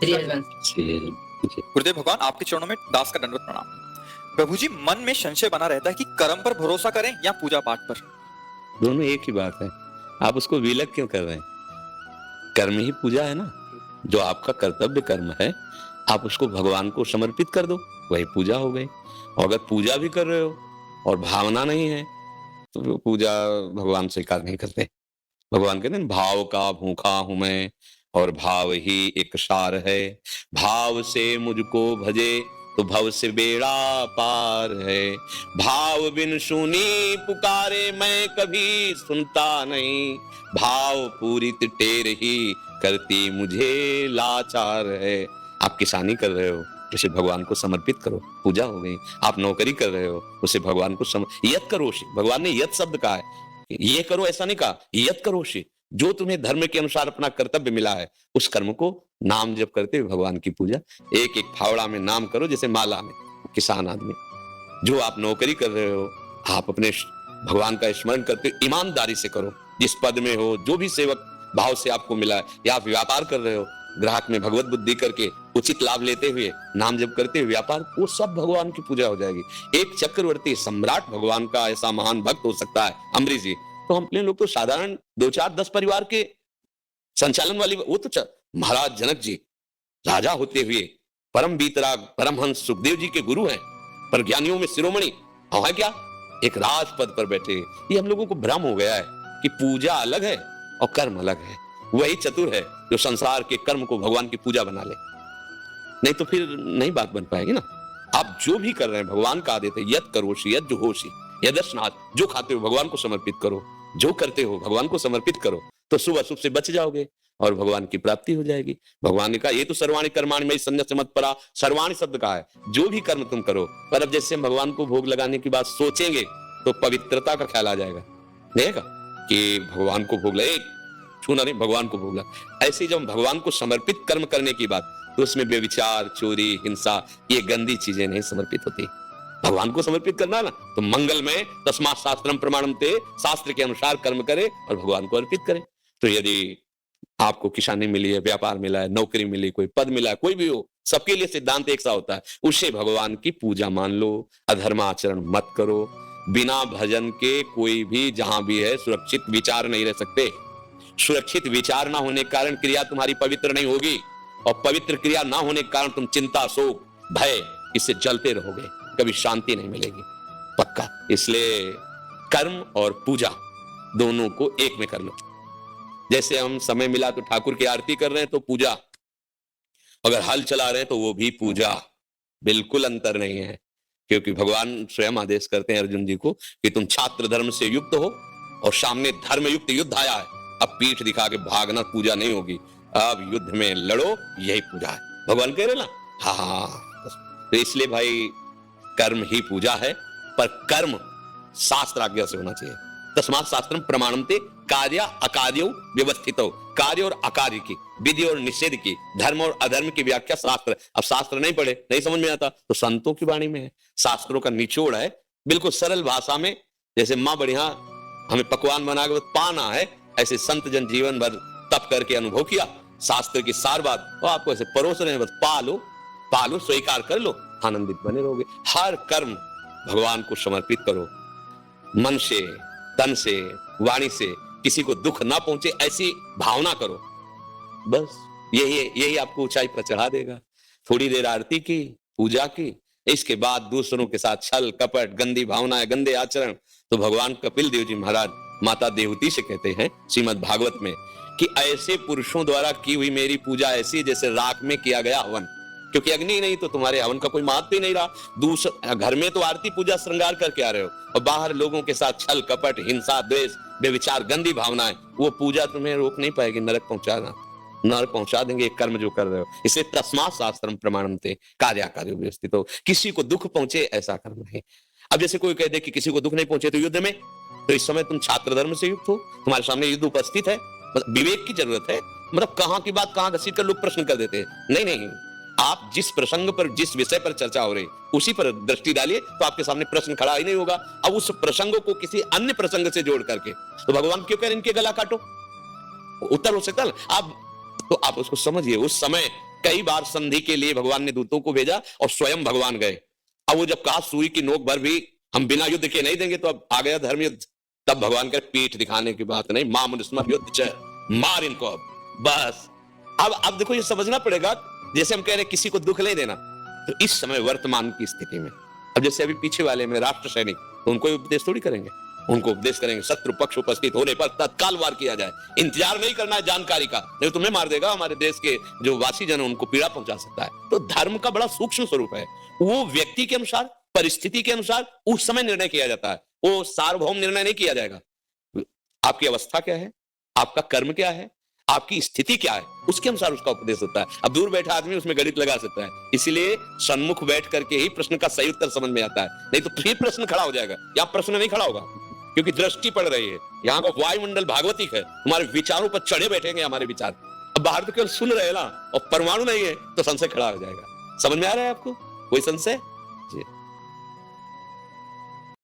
गुरुदेव भगवान, आपके चरणों में दास का दंडवत प्रणाम। प्रभु जी, मन में संशय बना रहता है कि कर्म पर भरोसा करें या पूजा पाठ पर। दोनों एक ही बात है। आप उसको विलग क्यों कर रहे हैं? कर्म ही पूजा है ना। जो आपका कर्तव्य कर्म है, आप उसको भगवान को समर्पित कर दो, वही पूजा हो गई। और अगर पूजा भी कर रहे हो और भावना नहीं है, तो वो पूजा भगवान स्वीकार नहीं करते। भगवान कहते हैं भाव का भूखा हूं मैं और भाव ही एक सार है। भाव से मुझको भजे तो भव से बेड़ा पार है। भाव बिन सुनी पुकारे मैं कभी सुनता नहीं। भाव पूरित टेर ही करती मुझे लाचार है। आप किसानी कर रहे हो, उसे भगवान को समर्पित करो, पूजा हो गई। आप नौकरी कर रहे हो, उसे भगवान को यत करोषि, भगवान ने यत शब्द कहा है। ये करो ऐसा नहीं कहा, यत करोषि, जो तुम्हें धर्म के अनुसार अपना कर्तव्य मिला है उस कर्म को नाम जप करते हुए भगवान की पूजा। एक एक फावड़ा में नाम करो, जैसे माला में। किसान आदमी, जो आप नौकरी कर रहे हो, आप अपने भगवान का स्मरण करते ईमानदारी से करो। जिस पद में हो, जो भी सेवक भाव से आपको मिला है, या आप व्यापार कर रहे हो, ग्राहक में भगवत बुद्धि करके उचित लाभ लेते हुए नाम जप करते हुए व्यापार, वो सब भगवान की पूजा हो जाएगी। एक चक्रवर्ती सम्राट भगवान का ऐसा महान भक्त हो सकता है, अम्बरीश जी। तो हम लोग तो साधारण 2 4 10 परिवार के संचालन वाली, वो तो महाराज जनक जी राजा होते हुए परम बीतराग परमहंस सुखदेव जी के गुरु हैं, पर ज्ञानियों में शिरोमणि। और है क्या, एक राजपद पर बैठे। ये हम लोगों को भ्रम हो गया है कि पूजा अलग है और कर्म अलग है। वही चतुर है जो संसार के कर्म को भगवान की पूजा बना ले, नहीं तो फिर नहीं बात बन पाएगी ना। आप जो भी कर रहे हैं भगवान का आदेश है, यत करोषि यत जुहोषि यदस्नात्, जो खाते हो भगवान को समर्पित करो, जो करते हो भगवान को समर्पित करो, तो शुभ अशुभ से बच जाओगे और भगवान की प्राप्ति हो जाएगी। भगवान ने कहा ये तो सर्वाणि कर्माणि मयि सन्न्यस्य मत्परा, सर्वाणि शब्द का है, जो भी कर्म तुम करो। पर अब जैसे हम भगवान को भोग लगाने की बात सोचेंगे तो पवित्रता का ख्याल आ जाएगा, देखेगा कि भगवान को भोग लगे, छूना नहीं, भगवान को भोग लगा। ऐसे जब भगवान को समर्पित कर्म करने की बात, तो उसमें व्यभिचार, चोरी, हिंसा, ये गंदी चीजें नहीं समर्पित होती। भगवान को समर्पित करना ना, तो मंगल में तस्मात् शास्त्रम प्रमाणन्ते, शास्त्र के अनुसार कर्म करे और भगवान को अर्पित करे। तो यदि आपको किसानी मिली है, व्यापार मिला है, नौकरी मिली, कोई पद मिला है, कोई भी हो, सबके लिए सिद्धांत एक सा होता है, उसे भगवान की पूजा मान लो। अधर्म आचरण मत करो। बिना भजन के कोई भी जहां भी है सुरक्षित विचार नहीं रह सकते। सुरक्षित विचार ना होने के कारण क्रिया तुम्हारी पवित्र नहीं होगी, और पवित्र क्रिया ना होने के कारण तुम चिंता, शोक, भय, इससे जलते रहोगे, कभी शांति नहीं मिलेगी, पक्का। इसलिए कर्म और पूजा दोनों को एक में कर लो। जैसे हम समय मिला तो ठाकुर की आरती कर रहे हैं तो पूजा, अगर हल चला रहे हैं तो वो भी पूजा, बिल्कुल अंतर नहीं है। क्योंकि भगवान स्वयं आदेश करते हैं अर्जुन जी को कि तुम छात्र धर्म से युक्त हो और सामने धर्म युक्त युद्ध आया है, अब पीठ दिखा के भागना पूजा नहीं होगी, अब युद्ध में लड़ो, यही पूजा है। भगवान कह रहे ना, हाँ। तो इसलिए भाई कर्म ही पूजा है, पर कर्म शास्त्र आज्ञा से होना चाहिए। तस्मात् शास्त्रम प्रमाणन्ते, कार्य अकार्यो व्यवस्थितो। कार्य और अकार्य की, विधि और निषेध की, धर्म और अधर्म की व्याख्या शास्त्र। अब शास्त्र नहीं पढ़े, नहीं समझ में आता, तो संतों की वाणी में है। शास्त्रों का निचोड़ है, बिल्कुल सरल भाषा में। जैसे माँ बढ़िया हमें पकवान बना के पाना है, ऐसे संत जन जीवन भर तप करके अनुभव किया, शास्त्र की सार बात और आपको ऐसे परोस रहे हैं, बस पालो, स्वीकार कर लो, आनंदित बने रहोगे। हर कर्म भगवान को समर्पित करो, मन से, तन से, वाणी से, किसी को दुख ना पहुंचे ऐसी भावना करो, बस यही आपको ऊंचाई पर चढ़ा देगा। थोड़ी देर आरती की, पूजा की, इसके बाद दूसरों के साथ छल कपट, गंदी भावनाएं, गंदे आचरण, तो भगवान कपिल देव जी महाराज माता देवती से कहते हैं श्रीमद् भागवत में कि ऐसे पुरुषों द्वारा की हुई मेरी पूजा ऐसी जैसे राख में किया गया हवन। क्योंकि अग्नि नहीं तो तुम्हारे हवन का कोई महत्व ही नहीं रहा। दूसरे घर में तो आरती पूजा श्रृंगार करके आ रहे हो, और बाहर लोगों के साथ छल कपट, हिंसा, द्वेष, बेविचार, गंदी भावनाएं, वो पूजा तुम्हें रोक नहीं पाएगी, नरक पहुंचा देंगे एक कर्म जो कर रहे हो। इसे तस्मात् शास्त्रम प्रमाणन्ते, कार्य अकार्यो व्यवस्थितो। किसी को दुख पहुंचे ऐसा कर्म नहीं। अब जैसे कोई कह दे कि किसी को दुख नहीं पहुंचे तो युद्ध में, तो इस समय तुम छात्र धर्म से युक्त हो, तुम्हारे सामने युद्ध उपस्थित है, मतलब विवेक की जरूरत है। मतलब कहां की बात कहां घसीट कर लोग प्रश्न कर देते हैं। नहीं, आप जिस प्रसंग पर, जिस विषय पर चर्चा हो रही उसी पर दृष्टि डालिए, तो आपके सामने प्रश्न खड़ा ही नहीं होगा। अब उस प्रसंग को किसी अन्य प्रसंग से जोड़ करके, तो भगवान क्यों कह रहे इनके गला काटो, उत्तर हो सकता है। आप उसको समझिए, उस समय कई बार संधि के लिए भगवान ने दूतों को भेजा और स्वयं भगवान गए। अब वो जब कहा सुई की नोक भर भी हम बिना युद्ध के नहीं देंगे, तो अब आ गया धर्म युद्ध। तब भगवान के पीठ दिखाने की बात नहीं, मां मनुष्य युद्ध च मार इनको। अब बस अब देखो ये समझना पड़ेगा, जैसे हम कह रहे किसी को दुख नहीं देना, तो इस समय वर्तमान की स्थिति में अब जैसे अभी पीछे वाले में राष्ट्र सैनिक, तो उनको उपदेश थोड़ी करेंगे, उनको उपदेश करेंगे शत्रु पक्ष उपस्थित होने पर तत्काल वार किया जाए। इंतजार नहीं करना है जानकारी का, नहीं तुम्हें मार देगा, हमारे देश के जो वासी जन उनको पीड़ा पहुंचा सकता है। तो धर्म का बड़ा सूक्ष्म स्वरूप है, वो व्यक्ति के अनुसार परिस्थिति के अनुसार उस समय निर्णय किया जाता है, वो सार्वभौम निर्णय नहीं किया जाएगा। आपकी अवस्था क्या है, आपका कर्म क्या है, आपकी स्थिति क्या है, उसके अनुसार उसका उपदेश होता है। अब दूर बैठा आदमी उसमें गणित लगा सकता है, इसीलिए सन्मुख बैठ करके ही प्रश्न का सही उत्तर समझ में आता है, नहीं तो फिर प्रश्न खड़ा हो जाएगा। यहाँ प्रश्न नहीं खड़ा होगा क्योंकि दृष्टि पड़ रही है, यहाँ का वायुमंडल भागवतिक है, तुम्हारे विचारों पर चढ़े बैठेंगे हमारे विचार। अब बाहर तो केवल सुन रहे ना, और परमाणु नहीं है तो संशय खड़ा हो जाएगा। समझ में आ रहा है आपको कोई संशय जी?